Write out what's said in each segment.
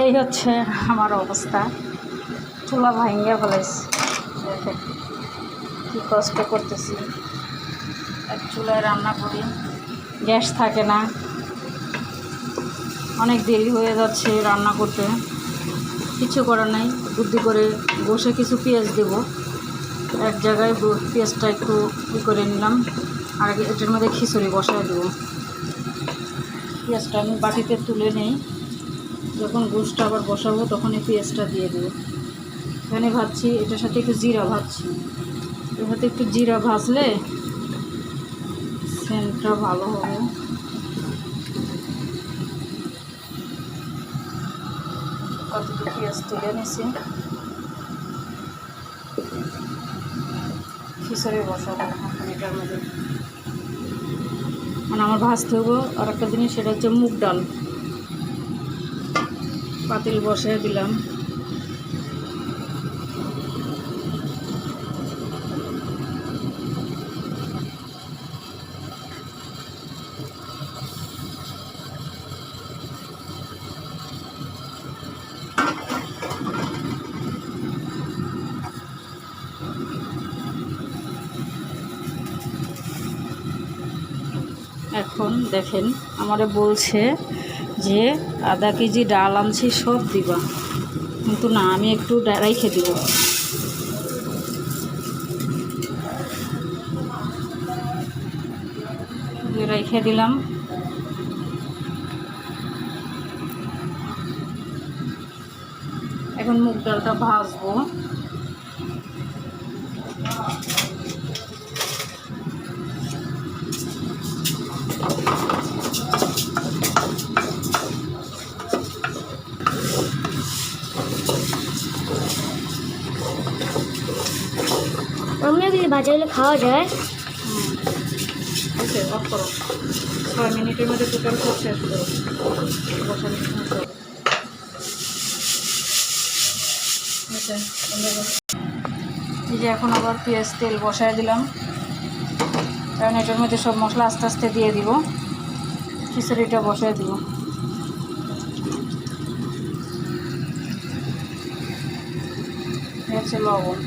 এই হচ্ছে আমার অবস্থা, চুলা ভাঙ্গা ফেলাইছি। দেখেন কী কষ্ট করতেছি, এক চুলায় রান্না করি, গ্যাস থাকে না, অনেক দেরি হয়ে যাচ্ছে রান্না করতে। কিছু করার নাই, বুদ্ধি করে বসে কিছু পেঁয়াজ দেব, এক জায়গায় পেঁয়াজটা একটু করে নিলাম, আর এটার মধ্যে খিচুড়ি বসায় দেবো। পেঁয়াজটা আমি বাটিতে তুলে নেই, যখন গোশটা আবার বসাবো তখন এই পেঁয়াজটা দিয়ে দেবো। এখানে ভাজছি, এটার সাথে একটু জিরা ভাজছি, এর সাথে একটু জিরা ভাজলে সেন্টটা ভালো হবে। কতটুকু পেঁয়াজ তুলে নিছি, খিচুড়ি বসাবো এখন এটার মধ্যে। মানে আমার ভাজতে হবো আর একটা জিনিস, সেটা হচ্ছে মুগ ডাল। পাতিল বসিয়ে দিলাম, এখন দেখেন আমারে বলছে যে আধা কেজি ডাল আনছি সব দিবা, কিন্তু না, আমি একটু রেখে দিব। রেখে দিলাম। এখন মুগ ডালটা ভাজবো। আমরা যদি ভাজা হলে খাওয়া যায়। অফ করো, 6 মিনিটের মধ্যে টোটাল সব শেষ করো, বসানো সব। এই যে এখন আবার পেঁয়াজ তেল বসায় দিলাম, কারণ এটার মধ্যে সব মশলা আস্তে আস্তে দিয়ে দিব। খিচুড়িটা বসায় দিব। হচ্ছে লবণ,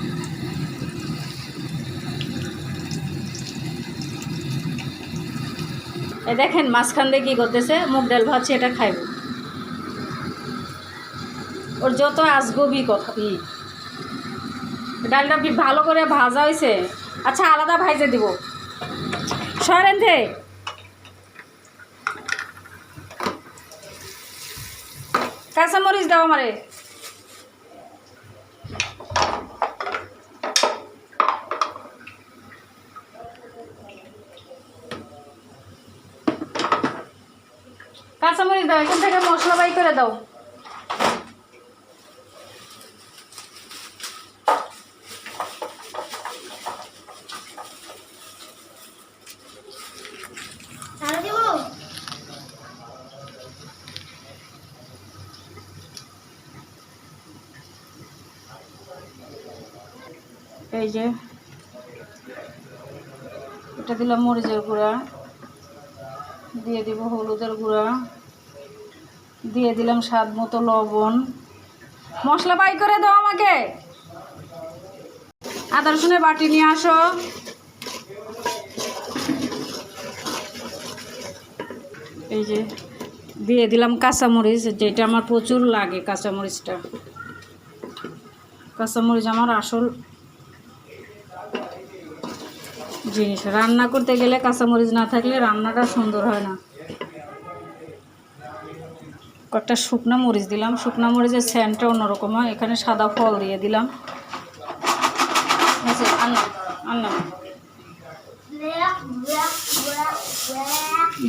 এ দেখেন মাঝখান দিয়ে কী করতেছে, মুগ ডাল ভাজছে, এটা খাইব। ওর যত আজগবি কথা, ডালটা ভালো করে ভাজা হয়েছে। আচ্ছা আলাদা ভাইজে দিব, সরেন থে। কাঁচামরিচ দাও আমারে। কাঁচামরিচ দাও, এখান থেকে মশলা বাই করে দাও। এই যে এটা দিলাম মরিচের গুঁড়া, দিয়ে দিব হলুদের গুঁড়া, দিয়ে দিলাম স্বাদ মতো লবণ। মশলা বাই করে দাও আমাকে। আদা রসুনের বাটি নিয়ে আসো। এই যে দিয়ে দিলাম কাঁচামরিচ, যেটা আমার প্রচুর লাগে। কাঁচামরিচটা, কাঁচামরিচ আমার আসল জিনিস। রান্না করতে গেলে কাঁচামরিচ না থাকলে রান্নাটা সুন্দর হয় না। কয়েকটা শুকনা মরিচ দিলাম, শুকনা মরিচের সেন্টটা অন্যরকম হয়। এখানে সাদা ফল দিয়ে দিলাম।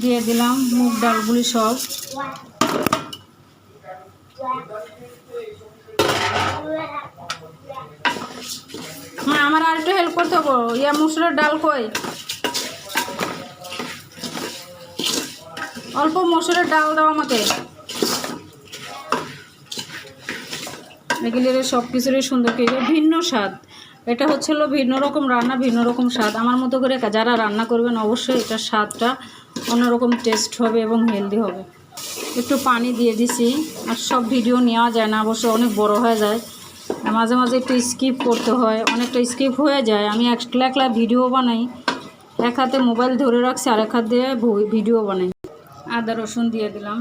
দিয়ে দিলাম মুগ ডালগুলি সব। হ্যাঁ, আমার আর একটু হেল্প করতে হবে। ইয়া মুসুরের ডাল কই? অল্প মসুরের ডাল দাও আমাকে। এগুলির সব কিছুরই সুন্দর কিছু ভিন্ন স্বাদ। এটা হচ্ছিল ভিন্ন রকম রান্না, ভিন্ন রকম স্বাদ। আমার মতো করে যারা রান্না করবেন অবশ্যই এটার স্বাদটা অন্যরকম টেস্ট হবে এবং হেলদি হবে। একটু পানি দিয়ে দিছি। আর সব ভিডিও নেওয়া যায় না, অবশ্য অনেক বড় হয়ে যায়, মাঝে মাঝে একটু স্কিপ করতে হয়, অনেকটা স্কিপ হয়ে যায়। আমি একলা একলা ভিডিও বানাই, এক হাতে মোবাইল ধরে রাখছি আর এক হাত দিয়ে ভিডিও বানাই। আদা রসুন দিয়ে দিলাম,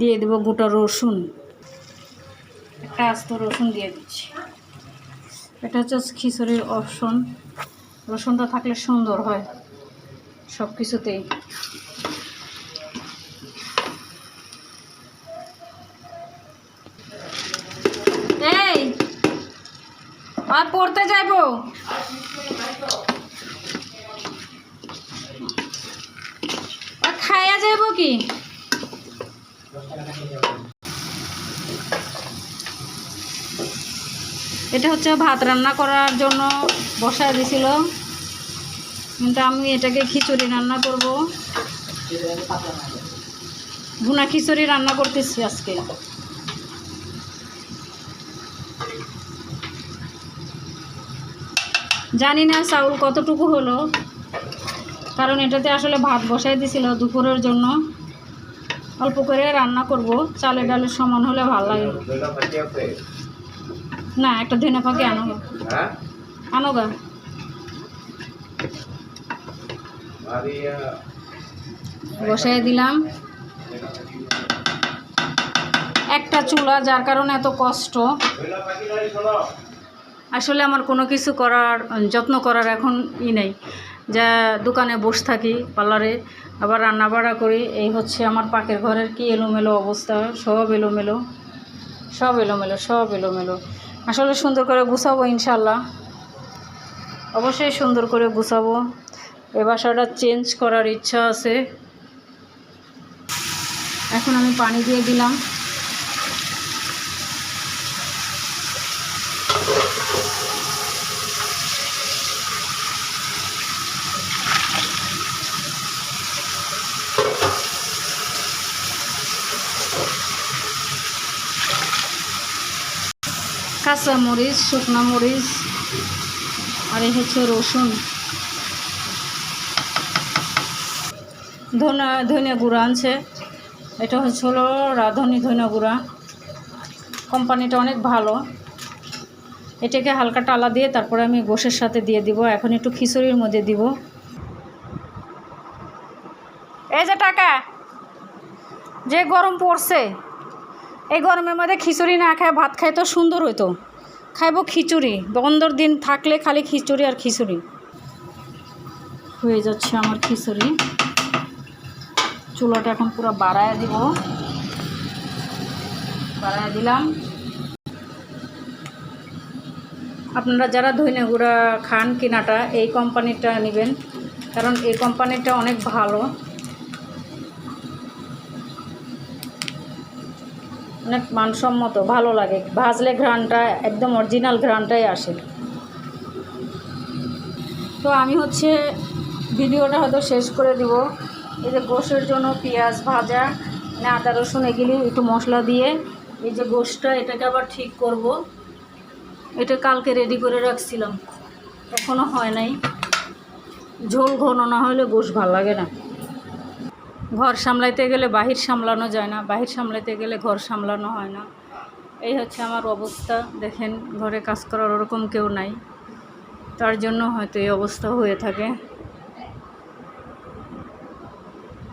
দিয়ে দেবো গোটা রসুন, একটা আস্ত রসুন দিয়ে দিচ্ছি। এটা হচ্ছে খিচুড়ির অপশন, রসুনটা থাকলে সুন্দর হয় সব কিছুতেই। এই আর পড়তে যাইবো, আর খাইয়া যাইব কি? এটা হচ্ছে ভাত রান্না করার জন্য বসায় দিছিল, কিন্তু আমি এটাকে খিচুড়ি রান্না করব, ভুনা খিচুড়ি রান্না করতেছি আজকে। জানি না চাউল কতটুকু হলো, কারণ এটাতে আসলে ভাত বসাই দিছিল দুপুরের জন্য, অল্প করে রান্না করব, চালে ডালের সমান হলে ভালো লাগে। না, একটা ধনে পাকে আনো গা। বসাই দিলাম একটা চুলা, যার কারণে এত কষ্ট। আসলে আমার কোনো কিছু করার যত্ন করার এখন নেই, যা দোকানে বসে থাকি পার্লারে, আবার রান্না বাড়া করি। এই হচ্ছে আমার পাকের ঘরের কি এলোমেলো অবস্থা, সব এলোমেলো, সব এলোমেলো, সব এলোমেলো। আসলে সুন্দর করে গুছাবো ইনশাল্লাহ, অবশ্যই সুন্দর করে গুছাবো। এই বাসাটা চেঞ্জ করার ইচ্ছা আছে। এখন আমি পানি দিয়ে দিলাম, কাঁচা মরিচ, শুকনো মরিচ, আর এই হচ্ছে রসুন, ধনিয়া গুঁড়া আনছে। এটা হচ্ছে হলো রাঁধুনি ধনিয়া গুঁড়া, কোম্পানিটা অনেক ভালো। এটাকে হালকা টালা দিয়ে তারপরে আমি গোশের সাথে দিয়ে দিব। এখন একটু খিচুড়ির মধ্যে দিব। এই যে টাকা, যে গরম পড়ছে, এই গরমের মধ্যে খিচুড়ি না খায় ভাত খাই তো সুন্দর হইতো। খাইবো খিচুড়ি, বন্ধর দিন থাকলে খালি খিচুড়ি আর খিচুড়ি। হয়ে যাচ্ছে আমার খিচুড়ি। চুলাটা এখন পুরো বাড়ায় দিব, বাড়ায় দিলাম। আপনারা যারা ধনিয়া গুঁড়া খান কিনাটা, এই কোম্পানিটা নেবেন, কারণ এই কোম্পানিটা অনেক ভালো, অনেক মানসম্মত, ভালো লাগে। ভাজলে ঘ্রাণটা একদম অরিজিনাল ঘ্রাণটাই আসে। তো আমি হচ্ছে ভিডিওটা হয়তো শেষ করে দিব। এই যে গোশের জন্য পেঁয়াজ ভাজা, আদা রসুন এগুলি একটু মশলা দিয়ে, এই যে গোশটা এটাকে আবার ঠিক করব। এটা কালকে রেডি করে রাখছিলাম, এখনও হয় নাই। ঝোল ঘন না হলে গোশ ভালো লাগে না। ঘর সামলাইতে গেলে বাহির সামলানো যায় না, বাহির সামলাইতে গেলে ঘর সামলানো হয় না। এই হচ্ছে আমার অবস্থা। দেখেন, ঘরে কাজ করার ওরকম কেউ নাই, তার জন্য হয়তো এই অবস্থা হয়ে থাকে।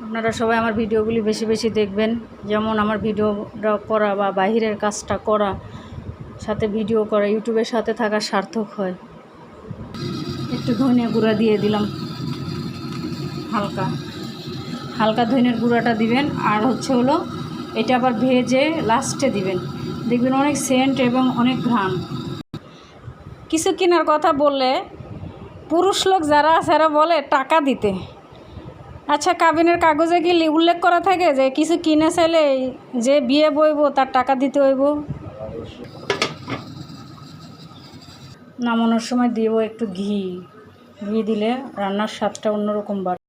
আপনারা সবাই আমার ভিডিওগুলি বেশি বেশি দেখবেন, যেমন আমার ভিডিওটা করা বা বাহিরের কাজটা করা, সাথে ভিডিও করা ইউটিউবের সাথে থাকা সার্থক হয়। একটু ধনিয়া গুঁড়া দিয়ে দিলাম, হালকা হালকা ধনিয়ার গুঁড়াটা দিবেন। আর হচ্ছে হলো এটা আবার ভেজে লাস্টে দিবেন, দেখবেন অনেক সেন্ট এবং অনেক ঘ্রাণ। কিছু কেনার কথা বললে পুরুষ লোক যারা আছে এরা বলে টাকা দিতে। আচ্ছা, কাবিনের কাগজে কি উল্লেখ করা থাকে যে কিছু কিনে চাইলে যে বিয়ে বইব তার টাকা দিতে হইব? নামানোর সময় দিব একটু ঘি, ঘি দিলে রান্নার স্বাদটা অন্যরকম বাড়ে।